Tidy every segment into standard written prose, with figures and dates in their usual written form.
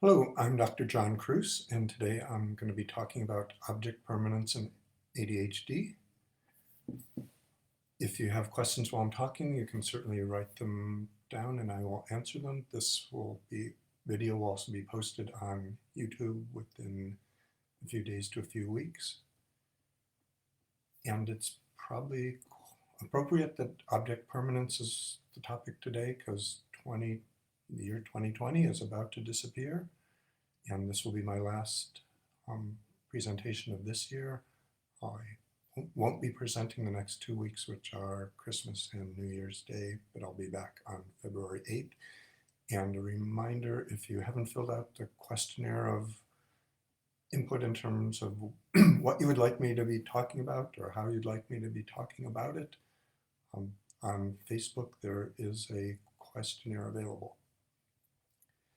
Hello, I'm Dr. John Kruse, and today I'm going to be talking about object permanence and ADHD. If you have questions while I'm talking, you can certainly write them down and I will answer them. Video will also be posted on YouTube within a few days to a few weeks. And it's probably appropriate that object permanence is the topic today because the year 2020 is about to disappear. And this will be my last presentation of this year. I won't be presenting the next 2 weeks, which are Christmas and New Year's Day, but I'll be back on February 8th. And a reminder, if you haven't filled out the questionnaire of input in terms of what you would like me to be talking about or how you'd like me to be talking about it, on Facebook there is a questionnaire available.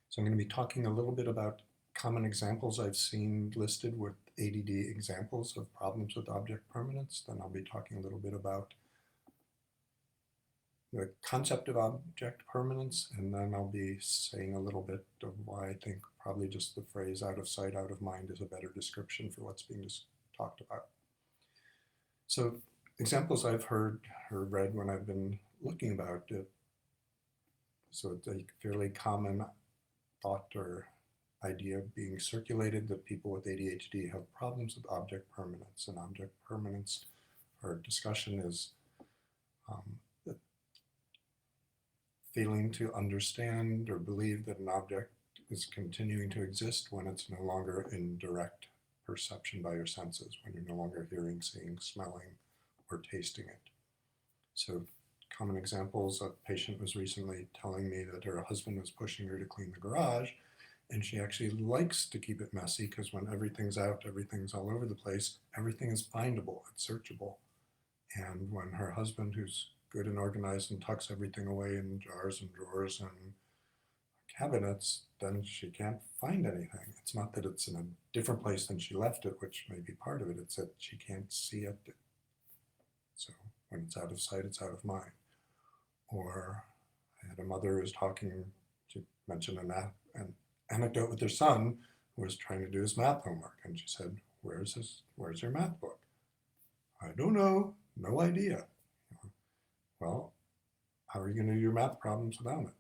So I'm going to be talking a little bit about common examples I've seen listed with ADD examples of problems with object permanence. Then I'll be talking a little bit about the concept of object permanence, and then I'll be saying a little bit of why I think probably just the phrase out of sight, out of mind is a better description for what's being talked about. So examples I've heard or read when I've been looking about it. So it's a fairly common thought or idea being circulated that people with ADHD have problems with object permanence. And object permanence, our discussion is failing to understand or believe that an object is continuing to exist when it's no longer in direct perception by your senses, when you're no longer hearing, seeing, smelling, or tasting it. So common examples, a patient was recently telling me that her husband was pushing her to clean the garage, and she actually likes to keep it messy because when everything's out, everything's all over the place, everything is findable, it's searchable. And when her husband, who's good and organized and tucks everything away in jars and drawers and cabinets, then she can't find anything. It's not that it's in a different place than she left it, which may be part of it, it's that she can't see it. So when it's out of sight, it's out of mind. Or I had a mother who was talking, she mentioned an anecdote with her son who was trying to do his math homework. And she said, where's your math book? I don't know, no idea. Well, how are you going to do your math problems without it?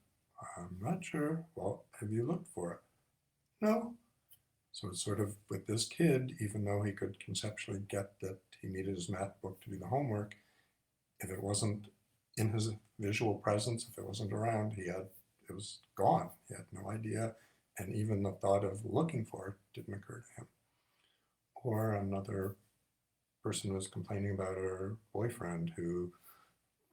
I'm not sure. Well, have you looked for it? No. So it's sort of with this kid, even though he could conceptually get that he needed his math book to do the homework, if it wasn't in his visual presence, if it wasn't around, it was gone. He had no idea. And even the thought of looking for it didn't occur to him. Or another person was complaining about her boyfriend who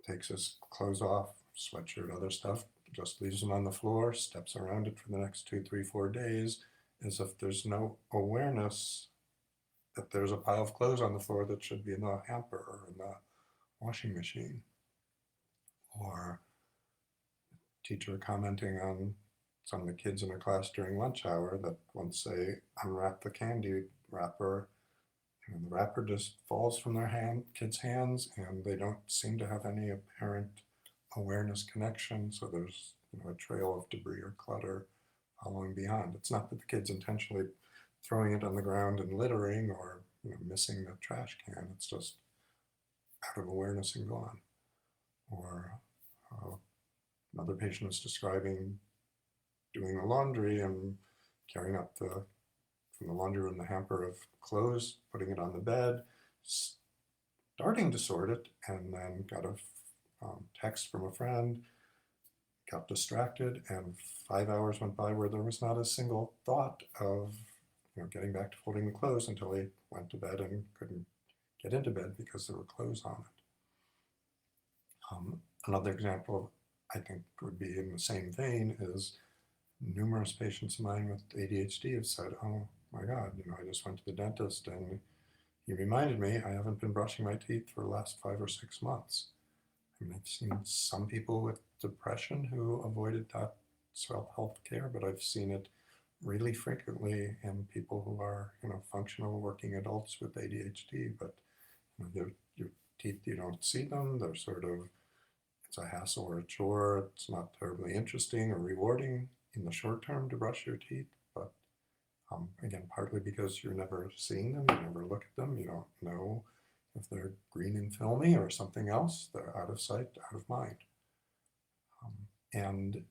takes his clothes off, sweatshirt, other stuff, just leaves them on the floor, steps around it for the next 2, 3, 4 days, as if there's no awareness that there's a pile of clothes on the floor that should be in the hamper or in the washing machine. Or teacher commenting on some of the kids in a class during lunch hour that once they unwrap the candy wrapper, and the wrapper just falls from their kids' hands, and they don't seem to have any apparent awareness connection. So there's a trail of debris or clutter following beyond. It's not that the kid's intentionally throwing it on the ground and littering or missing the trash can. It's just out of awareness and gone. Or another patient was describing doing the laundry and carrying up from the laundry room the hamper of clothes, putting it on the bed, starting to sort it, and then got a text from a friend, got distracted, and 5 hours went by where there was not a single thought of getting back to folding the clothes until he went to bed and couldn't get into bed because there were clothes on it. Another example I think would be in the same vein is numerous patients of mine with ADHD have said, oh my God, I just went to the dentist and he reminded me I haven't been brushing my teeth for the last 5 or 6 months. I mean, I've seen some people with depression who avoided that self-help care, but I've seen it really frequently in people who are, functional working adults with ADHD, but your teeth, you don't see them. They're sort of, it's a hassle or a chore. It's not terribly interesting or rewarding in the short term to brush your teeth. but again, partly because you're never seeing them, you never look at them, you don't know if they're green and filmy or something else. They're out of sight, out of mind. And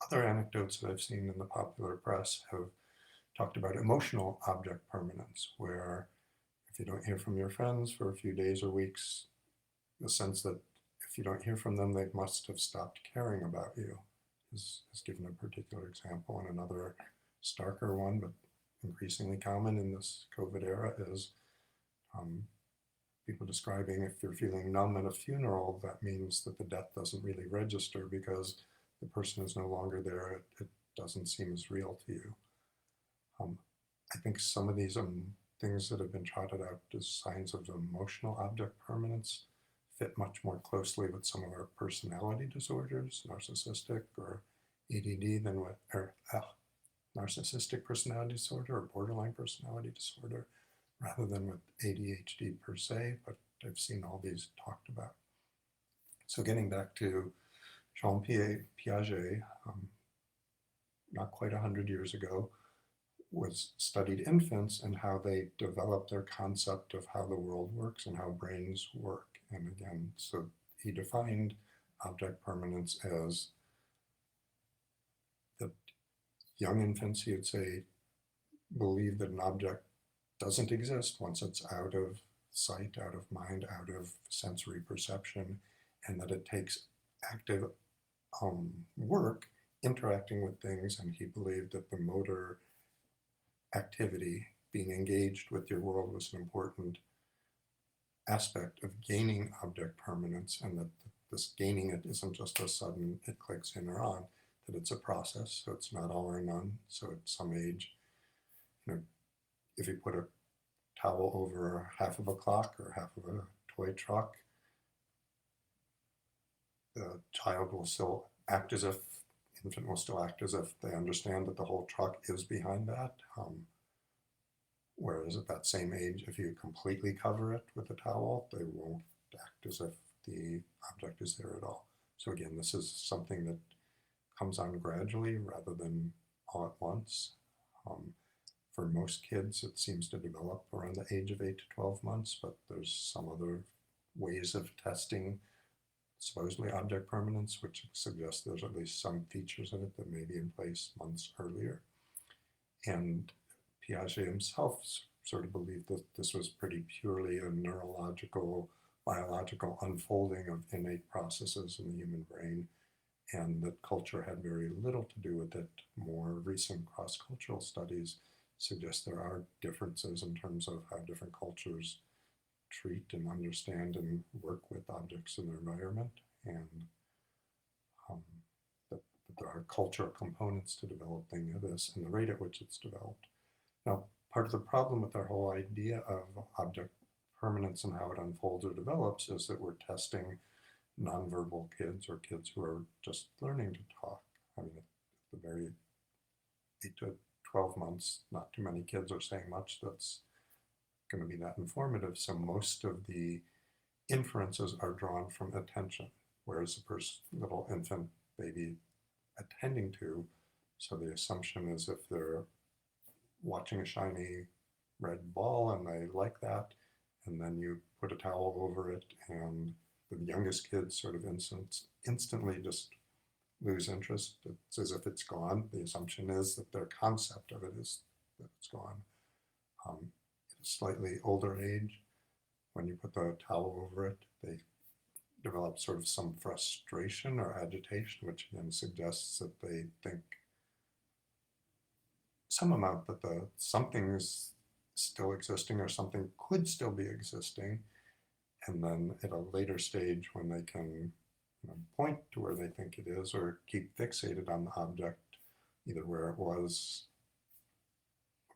other anecdotes that I've seen in the popular press have talked about emotional object permanence, where if you don't hear from your friends for a few days or weeks, the sense that if you don't hear from them, they must have stopped caring about you is given a particular example. And another starker one, but increasingly common in this COVID era, is people describing if you're feeling numb at a funeral, that means that the death doesn't really register because the person is no longer there. It doesn't seem as real to you. I think some of these things that have been trotted out as signs of emotional object permanence fit much more closely with some of our personality disorders, narcissistic or ADD, than with narcissistic personality disorder or borderline personality disorder, rather than with ADHD per se, but I've seen all these talked about. So getting back to Jean-Pierre Piaget, not quite 100 years ago, studied infants and how they develop their concept of how the world works and how brains work. And again, so he defined object permanence as that young infants, he would say, believe that an object doesn't exist once it's out of sight, out of mind, out of sensory perception, and that it takes active work interacting with things. And he believed that the motor activity, being engaged with your world, was an important aspect of gaining object permanence, and that this gaining it isn't just a sudden it clicks in or on, that it's a process, so it's not all or none. So at some age, if you put a towel over half of a clock or half of a toy truck, the child will still act as if, infant will still act as if they understand that the whole truck is behind that. Whereas at that same age, if you completely cover it with a towel, they won't act as if the object is there at all. So again, this is something that comes on gradually rather than all at once. For most kids, it seems to develop around the age of 8 to 12 months, but there's some other ways of testing supposedly object permanence, which suggests there's at least some features of it that may be in place months earlier. And Piaget himself sort of believed that this was pretty purely a neurological, biological unfolding of innate processes in the human brain, and that culture had very little to do with it. More recent cross-cultural studies suggest there are differences in terms of how different cultures treat and understand and work with objects in their environment, and that there are cultural components to developing this and the rate at which it's developed. Now, part of the problem with our whole idea of object permanence and how it unfolds or develops is that we're testing nonverbal kids or kids who are just learning to talk. I mean, at the very 8 to 12 months, not too many kids are saying much that's going to be that informative. So most of the inferences are drawn from attention, whereas the little infant baby attending to, so the assumption is if they're watching a shiny red ball and they like that, and then you put a towel over it, and the youngest kids sort of instantly just lose interest. It's as if it's gone. The assumption is that their concept of it is that it's gone. At a slightly older age, when you put the towel over it, they develop sort of some frustration or agitation, which again suggests that they think some amount that something is still existing or something could still be existing. And then at a later stage, when they can point to where they think it is or keep fixated on the object, either where it was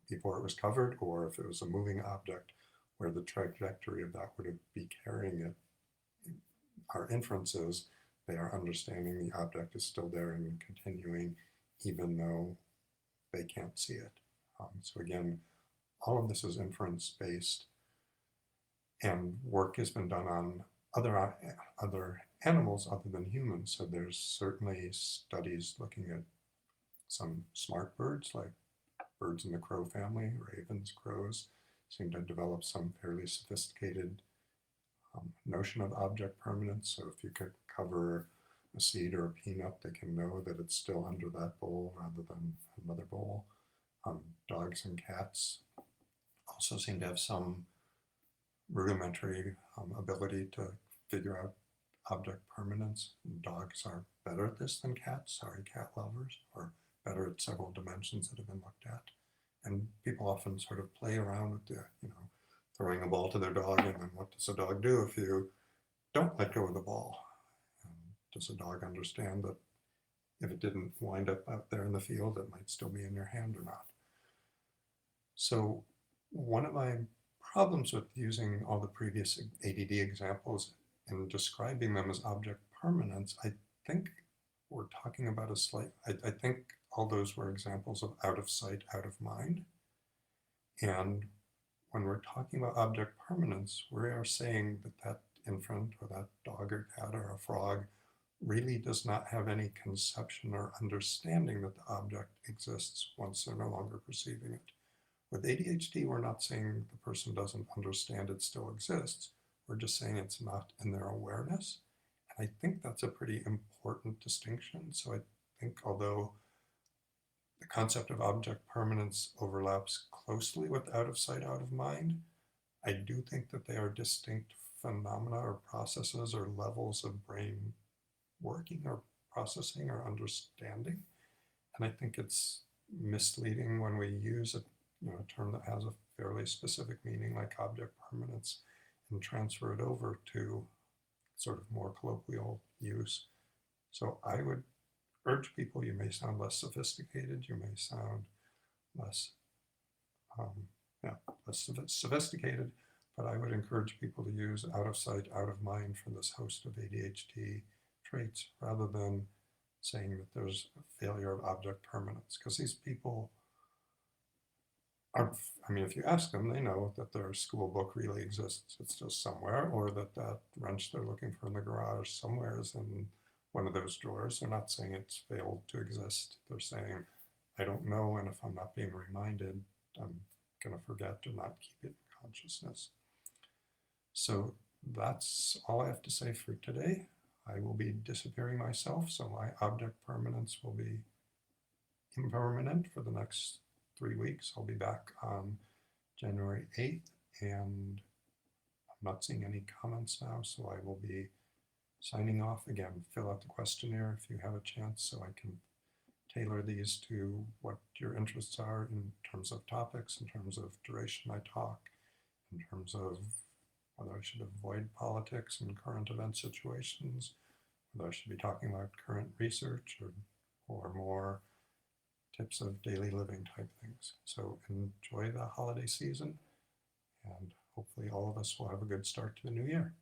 before it was covered or if it was a moving object, where the trajectory of that would be carrying it, our inferences, they are understanding the object is still there and continuing even though they can't see it. So again, all of this is inference-based, and work has been done on other animals other than humans. So there's certainly studies looking at Some smart birds, like birds in the crow family, ravens, crows, seem to develop some fairly sophisticated notion of object permanence. So if you could cover a seed or a peanut, they can know that it's still under that bowl rather than another bowl. Dogs and cats also seem to have some rudimentary ability to figure out object permanence. Dogs are better at this than cats, sorry cat lovers, or better at several dimensions that have been looked at. And people often sort of play around with the, throwing a ball to their dog, and then what does a dog do if you don't let go of the ball? Does a dog understand that if it didn't wind up out there in the field, it might still be in your hand or not? So one of my problems with using all the previous ADD examples and describing them as object permanence, I think we're talking about I think all those were examples of out of sight, out of mind. And when we're talking about object permanence, we are saying that that infant or that dog or cat or a frog really does not have any conception or understanding that the object exists once they're no longer perceiving it. With ADHD, we're not saying the person doesn't understand it still exists. We're just saying it's not in their awareness. And I think that's a pretty important distinction. So I think although the concept of object permanence overlaps closely with out of sight, out of mind, I do think that they are distinct phenomena or processes or levels of brain working or processing or understanding. And I think it's misleading when we use a term that has a fairly specific meaning like object permanence and transfer it over to sort of more colloquial use. So I would urge people, you may sound less sophisticated, you may sound less sophisticated, but I would encourage people to use out of sight, out of mind for this host of ADHD traits rather than saying that there's a failure of object permanence, because these people aren't, if you ask them, they know that their school book really exists. It's just somewhere, or that wrench they're looking for in the garage somewhere is in one of those drawers. They're not saying it's failed to exist. They're saying, I don't know, and if I'm not being reminded, I'm going to forget or not keep it in consciousness. So that's all I have to say for today. I will be disappearing myself, so my object permanence will be impermanent for the next 3 weeks. I'll be back on January 8th, and I'm not seeing any comments now, so I will be signing off. Again, fill out the questionnaire if you have a chance so I can tailor these to what your interests are in terms of topics, in terms of duration I talk, in terms of whether I should avoid politics and current event situations, whether I should be talking about current research or more tips of daily living type things. So enjoy the holiday season, and hopefully all of us will have a good start to the new year.